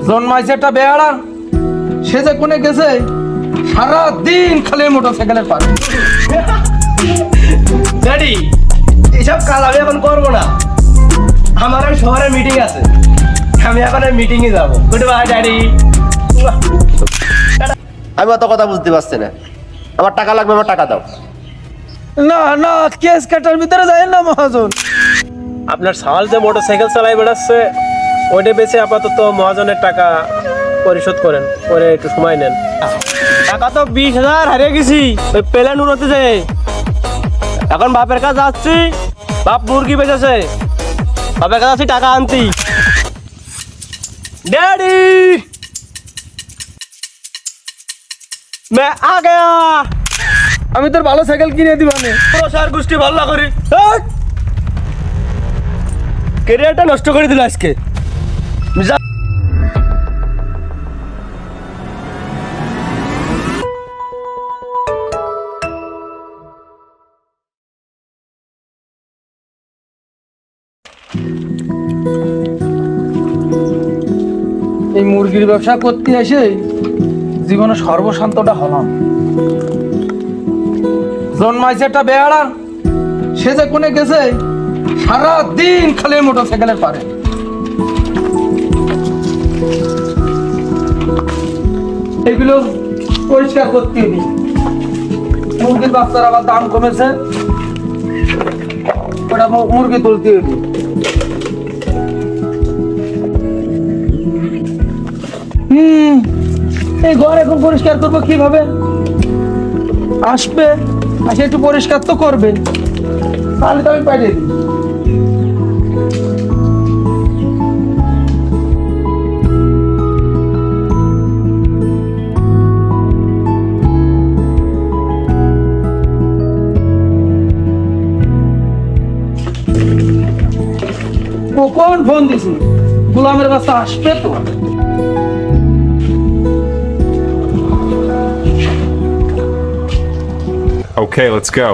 জন্মাইছে একটা বেয়ারা, সে যে কোনে গেছে সারাদিন খালি মোটরসাইকেলের পারে। ড্যাডি এইসব কাজ আমি এখন করবো না, আমার ওই শহরে মিটিং আছে, আমি এখন মিটিং এ যাবো। Good bye daddy. আমি অত কথা বুঝতে পারছি না, আমার টাকা লাগবে, আমার টাকা দাও। না না, কেস কাটার ভিতরে যায় না মহাজন। আপনার সাল যে মোটরসাইকেল চালাই বেড়াচ্ছে ওইটা বেচে আপাতত মহাজনের টাকা পরিশোধ করেন, করে একটু সময় নেন। টাকা তো 20,000 হারিয়ে গেছি ওই প্লেন উড়োতে যায়। এখন বাপের কাছে যাচ্ছি, বাপ মুরগি বেচেছে, বাপের কাছে যাচ্ছি টাকা আনতি। ড্যাডি मैं आ गया। আমি তোর ভালো সাইকেল কিনে দিবানে। প্রসার গোষ্ঠী ভাল্লা করি, ক্যারিয়ারটা নষ্ট করে দিল আজকে। এই মুরগির ব্যবসা করতে এসে জীবনে সর্বশান্তটা হলাম। জন্মাইছে একটা বেয়ারা, সে যে কোনে গেছে সারাদিন খালি মোটরসাইকেলের পারে। এগুলো পরিষ্কার করতে হবে। মুরগির বাচ্চার আবার দাম কমেছে, ওটা মুরগি তুলতে হবে। এই ঘর এখন পরিষ্কার করবো কিভাবে? আসবে, আসে একটু পরিষ্কার তো করবে, তাহলে তো আমি পাঠিয়ে দিই। কখন ফোন দিছি, গোলামের বাচ্চা আসবে তো। Okay, let's go.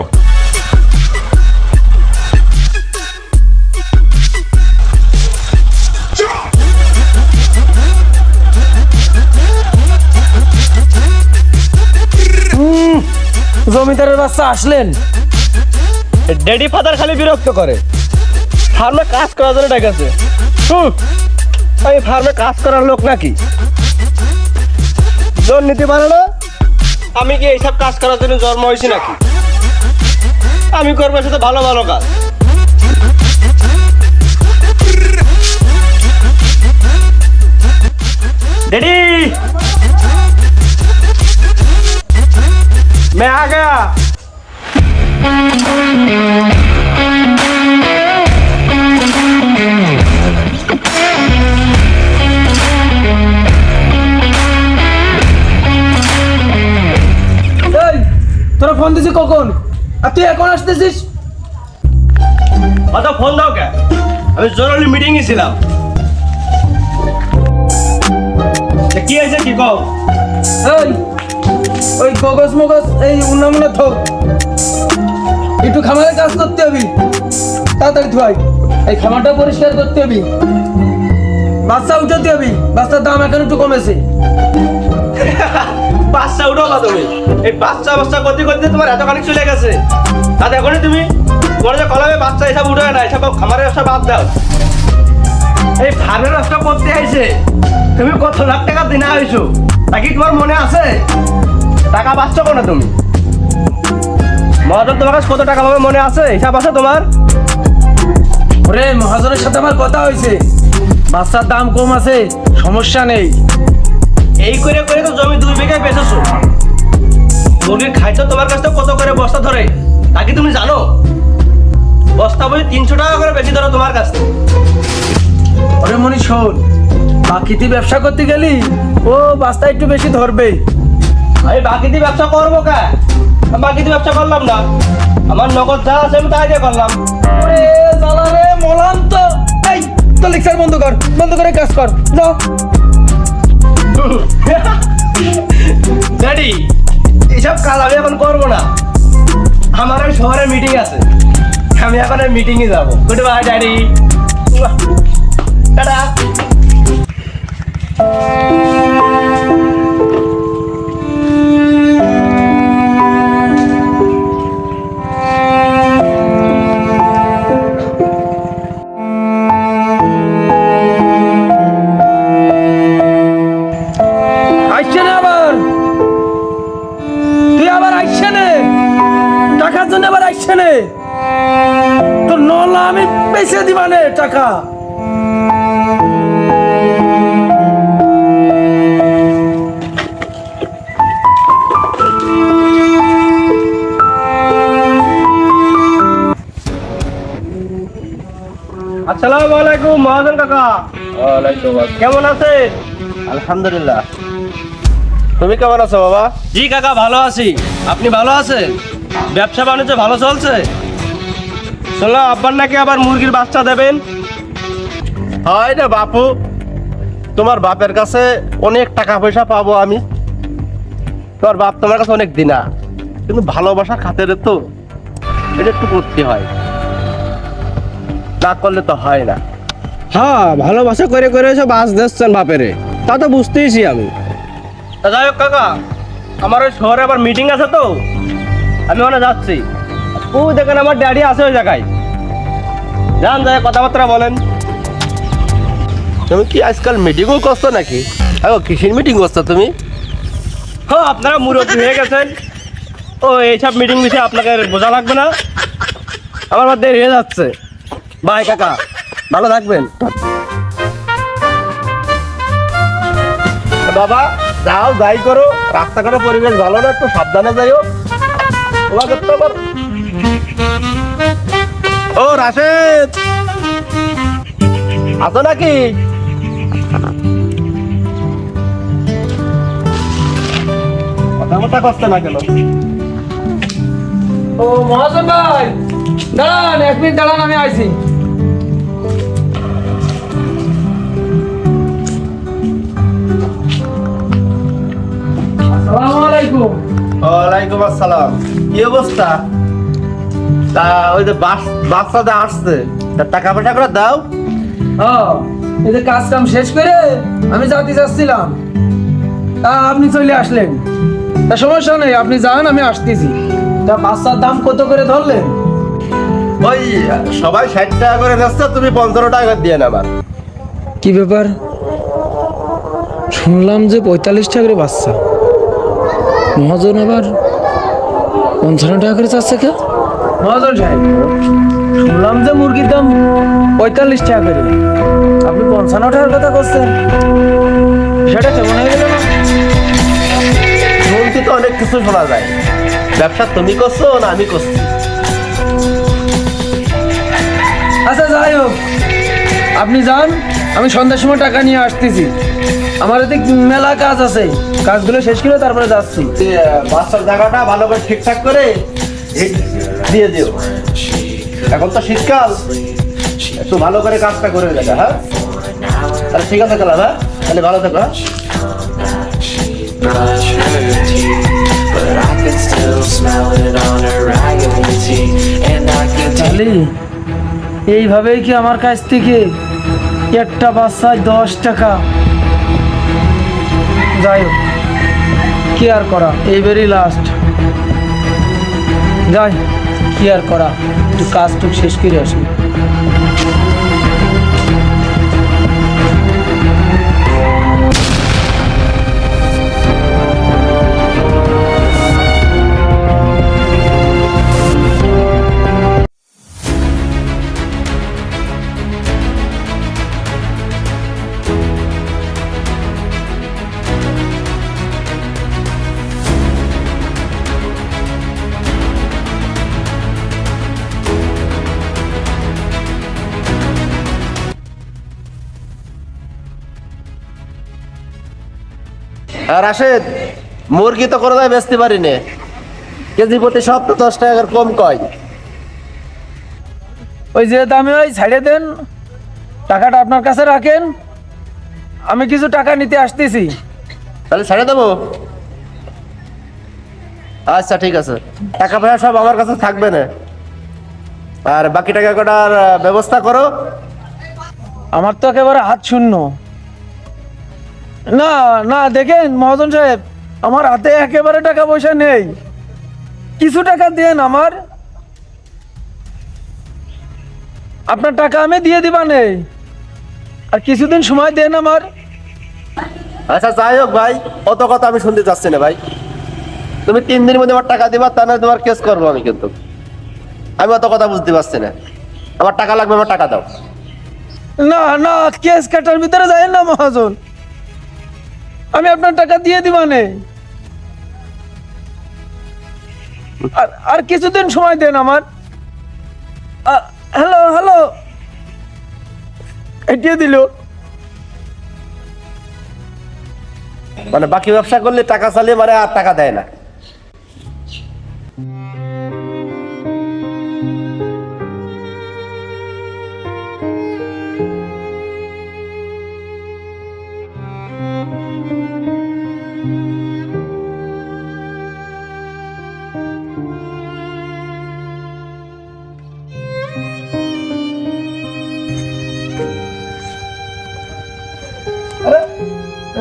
জমিদারের বাচ্চা আসলেন। ড্যাডি ফাদার খালি বিরক্ত করে, ফার্মে কাজ করার জন্য ডেকেছে। আমি ফার্মে কাজ করার লোক নাকি? জোর নিতে পারে না? আমি কি এইসব কাজ করার জন্য জন্ম হয়েছি নাকি? আমি করবো সাথে ভালো ভালো কাজ। ড্যাডি मैं आ गया। তোরা ফোন দিছিস কখন, আর তুই এখন আসতেছিস? অত ফোন দাও কে? আমি জরুরি মিটিং এ ছিলাম। কি হয়েছে কি কও? এই ওই গগস মগস এই উন্নামুনা থোক, একটু খামারে কাজ করতে হবে, তাড়াতাড়ি ধোয়াই। এই খামারটা পরিষ্কার করতে হবে, বাচ্চা উঠাতে হবে, বাচ্চার দাম এখন একটু কমেছে। বাচ্চা উঠো না তুমি, এই বাচ্চা বাচ্চা করতে করতে তোমার এত খানিক চলে গেছে। তাতে এখনই তুমি বলে যে কলামে বাচ্চা এসব উঠে না, এসব খামারের ব্যবসা বাদ দাও। এই ফার্মের ব্যবসা করতে আইছে, তুমি কত লাখ টাকা দিনে আইছো, তা কি তোমার মনে আছে? টাকা পাচ্ছ কেন তুমি? মহাজন তোমার কাছে কত টাকা পাবে মনে আছে? হিসাব আছে তোমার? ওরে মহাজনের সাথে আমার কথা হয়েছে, বাচ্চার দাম কম আছে, সমস্যা নেই। এই করে করে তো জমি 2 বিঘা বেচেছো। মুরগির খাইতো তোমার কাছে কত করে বস্তা ধরে, তা কি তুমি জানো? বস্তা বই 300 টাকা করে বেশি ধরো তোমার কাছে। ওরে মনি শোন, বাকিতে ব্যবসা করতে গেলি ও বাস্তা একটু বেশি ধরবে। আমি বাকিতে ব্যবসা করবো কে? আমি বাকিতে ব্যবসা করলাম না, আমার নগদ যা আছে আমি তাই দিয়ে করলাম। ওরে জ্বালা রে মলাম তো। এই তো লেকচার বন্ধ কর, বন্ধ করে কাজ কর, যাও। ড্যাডি এইসব কাজ আমি এখন করবো না, আমার ওই শহরে মিটিং আছে, আমি এখন মিটিং এ যাবো। Good bye daddy, tata. বেঁচে দিবানে টাকা। আসসালামু আলাইকুম মহাজন কাকা। কেমন আছেন? আলহামদুলিল্লাহ। তুমি কেমন আছো বাবা? জি কাকা ভালো আছি। আপনি ভালো আছেন? ব্যবসা বাণিজ্য ভালো চলছে? শুনলাম আব্বার নাকি আবার মুরগির বাচ্চা দেবেন। হয় না বাপু, তোমার বাপের কাছে অনেক টাকা পয়সা পাবো আমি। তোমার বাপ তোমার কাছে অনেক দিনা, কিন্তু ভালোবাসার খাতিরে তো এটা একটু করতে হয়, না করলে তো হয় না। হ্যাঁ ভালোবাসা করে করে সব বাস দিচ্ছেন বাপেরে, তা তো বুঝতেইছি আমি। তা যাই হোক কাকা, আমার ওই শহরে আবার মিটিং আছে তো, আমি ওখানে যাচ্ছি। ও দেখেন আমার ড্যাডি আছে ওই জায়গায়, যান যায় কথাবার্তা বলেন। তুমি কি আজকাল মিটিংও করছো নাকি? কিসের মিটিং করছো তুমি? হ্যাঁ আপনারা মুরব্বী হয়ে গেছেন, ও এইসব মিটিং বিষয়ে আপনাকে বোঝা লাগবে না। আমার আবার দেরি হয়ে যাচ্ছে। বাই কাকা, ভালো থাকবেন। বাবা যাও, যাই করো, রাস্তাঘাটের পরিবেশ ভালো না, একটু সাবধানে যাইও। তোমাকে তো আবার ও রাশেদ আছো নাকি? কথা করছে না কেন? ও মহাজন ভাই, দাঁড়ান 1 মিনিট দাঁড়ান, আমি আইছি। আসসালামু আলাইকুম। ওয়ালাইকুম আসসালাম। কি অবস্থা? তা ওই যে বাচ্চাটা আসছে, তার টাকা পয়সা করে দাও। হ্যাঁ, এই যে কাজ কাম শেষ করে আমি যাতে যাচ্ছিলাম, তা আপনি চলে আসলেন। তা সমস্যা নেই, আপনি যান, আমি আসতেছি। তা বাচ্চার দাম কত করে ধরলেন? ওই সবাই 60 টাকা করে দিচ্ছে, তুমি 15 টাকা করে দিয়ে নাও। কি ব্যাপার, শুনলাম যে 45 টাকা করে বাচ্চা, মহাজন আবার 55 টাকা করে চাচ্ছে কে? মহাজন সাহেব, শুনলাম যে মুরগির দাম 45 টাকা করে, আপনি 55 টাকার কথা করছেন, সেটা কেমন হয়ে গেল না? শুনছি তো অনেক কিছু শোনা যায়। ব্যবসা তুমি করছো না আমি করছি? আচ্ছা যাই হোক, আপনি যান, আমি সন্ধ্যার সময় টাকা নিয়ে আসতেছি। আমার এদিকে মেলা কাজ আছে, কাজগুলো শেষ করে তারপরে যাচ্ছি। বাচ্চার জায়গাটা ভালো করে ঠিকঠাক করে দিয়ে দিও। এখন তো শীতকাল, একটু ভালো করে কাজটা করে দেবে। হ্যাঁ তাহলে ঠিক আছে কালাম, হ্যাঁ তাহলে ভালো থেকো। হ্যাঁ brush her teeth, but I can still smell it on her raggedy teeth, and I can take তাহলে এইভাবেই কি আমার কাছ থেকে একটা বাচ্চায় 10 টাকা? যাই হোক, কি আর করা, এইবারই লাস্ট। যাই, কি আর করা, একটু কাজটুক শেষ করে আসি। আর রাশেদ, মুরগি তো কোনো দায় বেচতে পারি না, কেজি প্রতি সব তো 10 টাকা করে কম কয়। ওই যে দামে ওই ছাড়ে দেন, টাকাটা আপনার কাছে রাখেন, আমি কিছু টাকা নিতে আসতেছি। তাহলে ছেড়ে দেবো? আচ্ছা ঠিক আছে, টাকা পয়সা সব আমার কাছে থাকবে না, আর বাকি টাকা কটার ব্যবস্থা করো। আমার তো একেবারে হাত শূন্য। না না, দেখেন মহাজন সাহেব, আমার হাতে একেবারে টাকা পয়সা নেই, কিছু টাকা দেন আমার, আপনার টাকা আমি দিয়ে দিবা নেই, আর কিছুদিন সময় দেন আমার। আচ্ছা যাই হোক ভাই, অত কথা আমি শুনতে চাচ্ছি না ভাই। তুমি 3 দিনের মধ্যে আমার টাকা দিবা, তা না তোমার কেস করবো আমি, কিন্তু আমি অত কথা বুঝতে পারছি না। আমার টাকা লাগবে, আমার টাকা দাও। না না, কেস কাটার ভিতরে যায় না মহাজন, আমি আপনার টাকা দিয়ে দিবানে। আর কিছুদিন সময় দেন আমার। হ্যালো হ্যালো, এটিয়ে দিল। মানে বাকি ব্যবসা করলে টাকা চালিয়ে মানে আর টাকা দেয় না।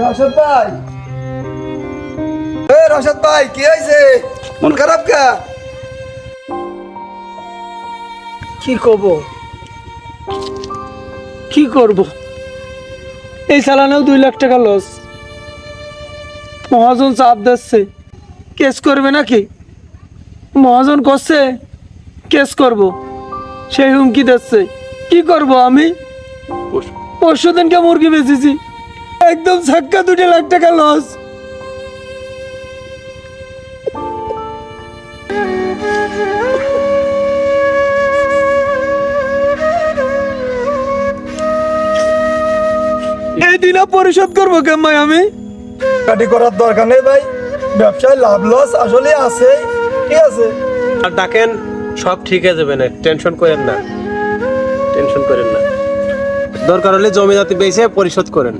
রশদ ভাই, রশদ ভাই, কি হয়েছে? মন খারাপ কা? কি করব কি করব, এই চালানেও 2 লাখ টাকা লস। মহাজন চাপ দিচ্ছে, কেস করবে নাকি? মহাজন করছে কেস করব, সেই হুমকি দিচ্ছে। কি করব আমি? পরশু দিনকে মুরগি বেচেছি, একদম ধাক্কা 2 লাখ টাকা লস। এই দিনা পরিশোধ করবো কেমন আমি? কাটি করার দরকার নেই ভাই, ব্যবসায় লাভ লস আসলে আছে, ঠিক আছে। আর ডাকেন, সব ঠিক হয়ে যাবে না, টেনশন করেন না, টেনশন করেন না। দরকার হলে জমি জাতি বেচে পরিশোধ করেন।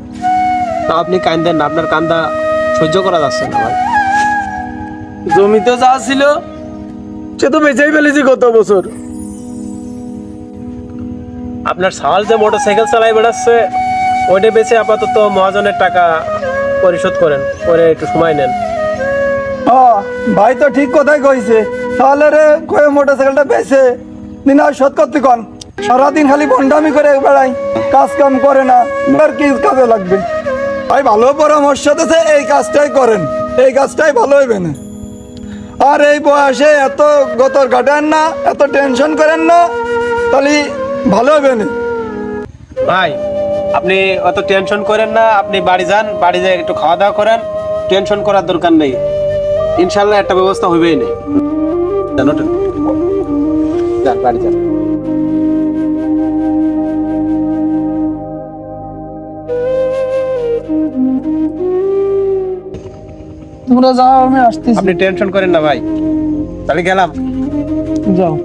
তা আপনি কান্দেন না, আপনার কান্দা সহ্য করা যাচ্ছে না ভাই। জমিতে যা ছিল সে তো বেচাই ফেলেছি গত বছর। আপনার সাল যে মোটরসাইকেল চালাই বেড়াচ্ছে, ওইটা বেচে আপাতত মহাজনের টাকা পরিশোধ করেন, করে একটু সময় নেন। হ্যাঁ ভাই তো ঠিক কথাই কইছে, তাহলে রে কয়ে মোটরসাইকেলটা বেচে দিন আর শোধ করতে কন। সারাদিন খালি বন্ডামি করে বেড়াই, কাজ কাম করে না, আর কি কাজে লাগবে? ভাই ভালো পরামর্শ দিতে, এই কাজটাই করেন, এই কাজটাই ভালো হইবে না। আর এই বয়সে এত গতর কাটেন না, এত টেনশন করেন না, তাহলে ভালো হবে না। ভাই আপনি অত টেনশন করেন না, আপনি বাড়ি যান, বাড়ি যেয়ে একটু খাওয়া দাওয়া করেন, টেনশন করার দরকার নেই। ইনশাল্লাহ একটা ব্যবস্থা হবেই নেই, জানো তো? যান বাড়ি যান। তোমরা যাও, আমি আসতেছি। আপনি টেনশন করেন না ভাই, তাহলে গেলাম। যাও।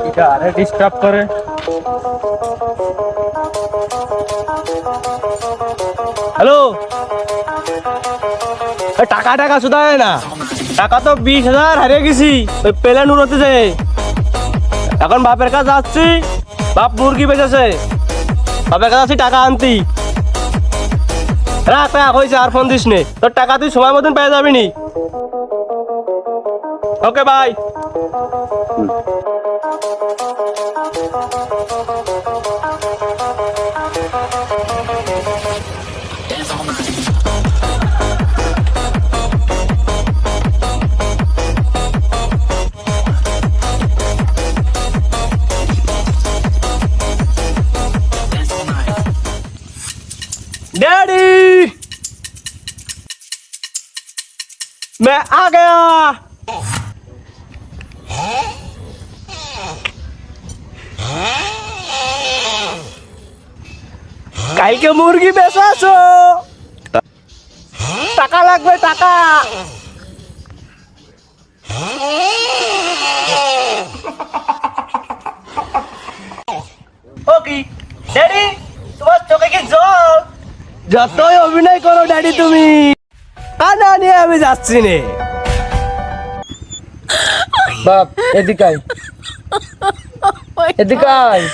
এটা আরে ডিস্টার্ব করে। হ্যালো, টাকা টাকা শুধু না, টাকা তো 20,000 হারিয়ে গেছি ওই প্লেন উড়োতে যে। এখন বাপের কাছে যাচ্ছি, বাপ মুরগি বেচেছে, বাপের কাছে যাচ্ছি টাকা আনতি। রাখ রাখ, হয়েছে, আর ফোন দিস নে, তোর টাকা তুই সময় মতন পেয়ে যাবি নি। Okay bye. डैडी मैं आ गया। কালকে মুরগি বেচাছো, টাকা লাগবে, টাকা। ও কি ড্যাডি, তোমার চোখে কি জল? যতই অভিনয় করো ড্যাডি তুমি, কানা নিয়ে আমি যাচ্ছি নে। বাপ এদিকে আয়, এদিকে আয়।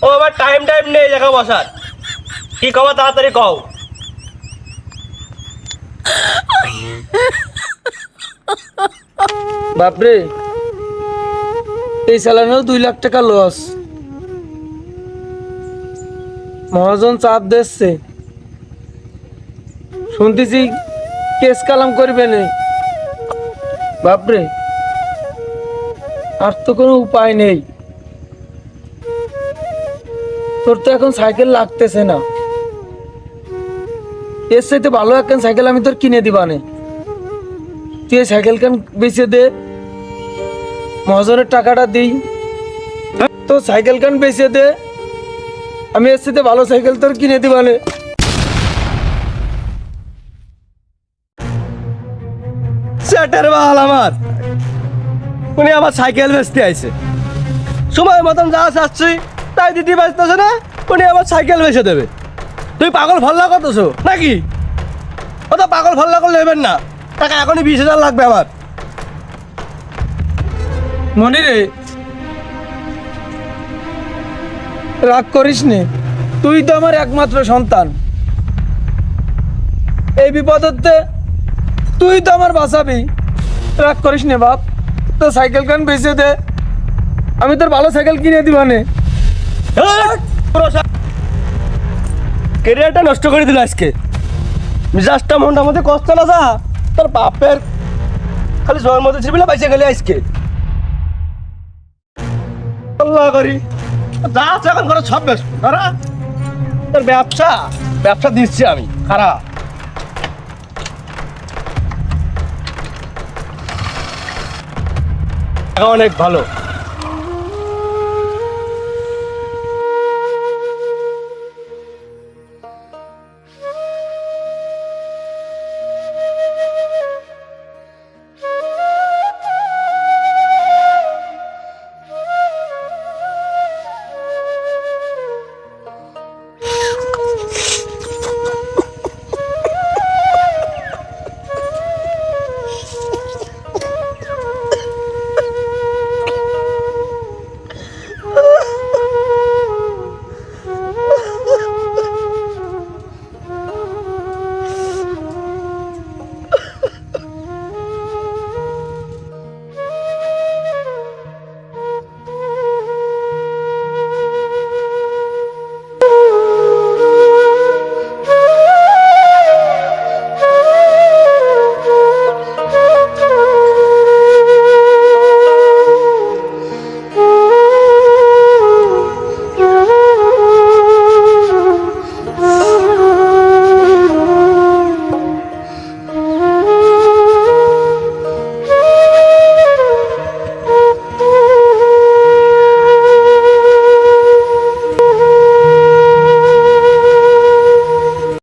ও আবার টাইম টাইম নেই জায়গা বসার। কি খবর তাড়াতাড়ি কও। বাপরে, এই চালানেও 2 লাখ টাকা লস। মহাজন চাপ দিচ্ছে, শুনতেছি কেস কালাম করবে না। বাপরে, আর তো কোনো উপায় নেই। তোর তো এখন সাইকেল লাগতেছে না, এর সাথে ভালো একখান সাইকেল আমি তোর কিনে দিবানে। তুই এই সাইকেল খান বেচে দে, মহাজনের টাকাটা দিই। তো সাইকেল খান বেচে দে, আমি এর সাথে ভালো সাইকেল তোর কিনে দিবানে। সেটার বাল আমার, উনি আমার সাইকেল বেচতে আইছে। সময় মতন যা চাচ্ছি তাই দিতে পারতেছে না, উনি আমার সাইকেল বেচে দেবে। তুই পাগল ফল্লা করতেছো নাকি? ও তো পাগল ফল্লা করলে নেবেন না, টাকা এখনই 20,000 লাগবে আমার। মনি রে, রাগ করিস নে, তুই তো আমার একমাত্র সন্তান। এই বিপদতে তুই তো আমার বাঁচাবি। রাগ করিস নে বাপ, তো সাইকেল খান বেচে দে, আমি তোর ভালো সাইকেল কিনে দিবানে। কেরিয়ারটা নষ্ট করে দিল আজকে। মিজাজটা মনটা মধ্যে কষ্ট না যা, তোর বাপের খালি জয়ের মধ্যে ছিল বাইসে গেলে আজকে। আল্লাহ করি যা আছে এখন করে সব বেশ খারা, তোর ব্যবসা দিচ্ছি আমি খারা। অনেক ভালো।